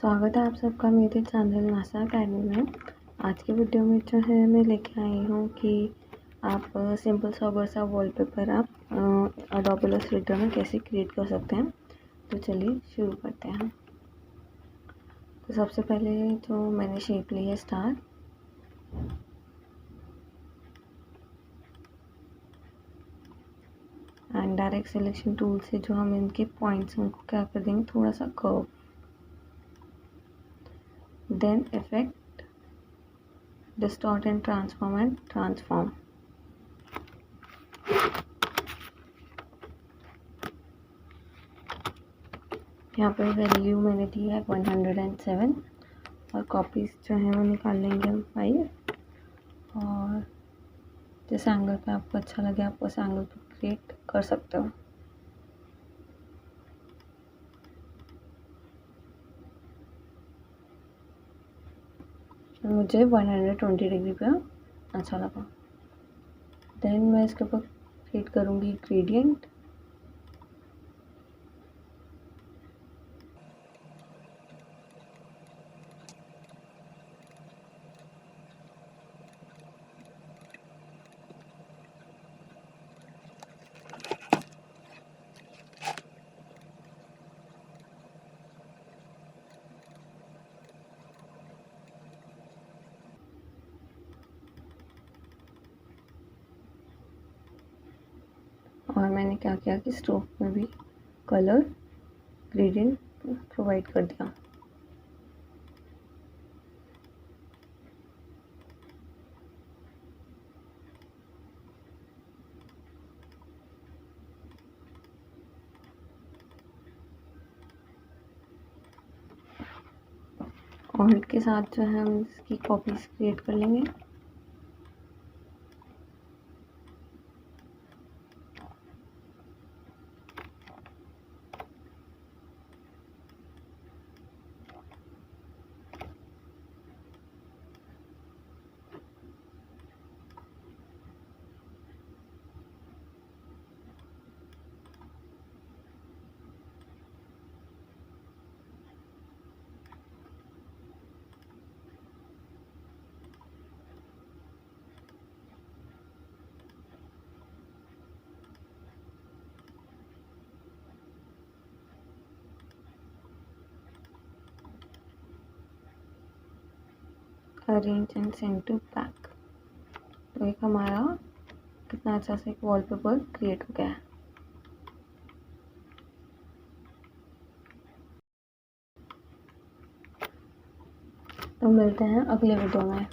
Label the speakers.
Speaker 1: स्वागत है आप सबका मेरे चैनल नासा अकेडमी में। आज के वीडियो में जो है मैं लेके आई हूँ कि आप सिंपल सोबर सा वॉलपेपर आप अडोबे इलस्ट्रेटर में कैसे क्रिएट कर सकते हैं। तो चलिए शुरू करते हैं। तो सबसे पहले जो मैंने शेप ली है star, and direct selection tool से जो हम इनके पॉइंट्स उनको क्या कर देंगे, थोड़ा सा curve. Then effect, distort and transform. यहाँ पर वैल्यू मैंने दी है 107 और कॉपीज़ जो है वो निकाल लेंगे हम 5। और जिस एंगल पे आपको अच्छा लगे आप उस एंगल पे क्रिएट कर सकते हो। मुझे 120 डिग्री पे अच्छा लगा। देन मैं इसके ऊपर क्रिएट करूँगी ग्रेडियंट। और मैंने क्या किया कि स्ट्रोक में भी कलर ग्रेडियंट प्रोवाइड कर दिया। और के साथ जो है हम इसकी कॉपीज क्रिएट कर लेंगे। Arrange and send to back. तो एक हमारा कितना अच्छा से एक वॉलपेपर क्रिएट हो गया है। तो मिलते हैं अगले वीडियो में।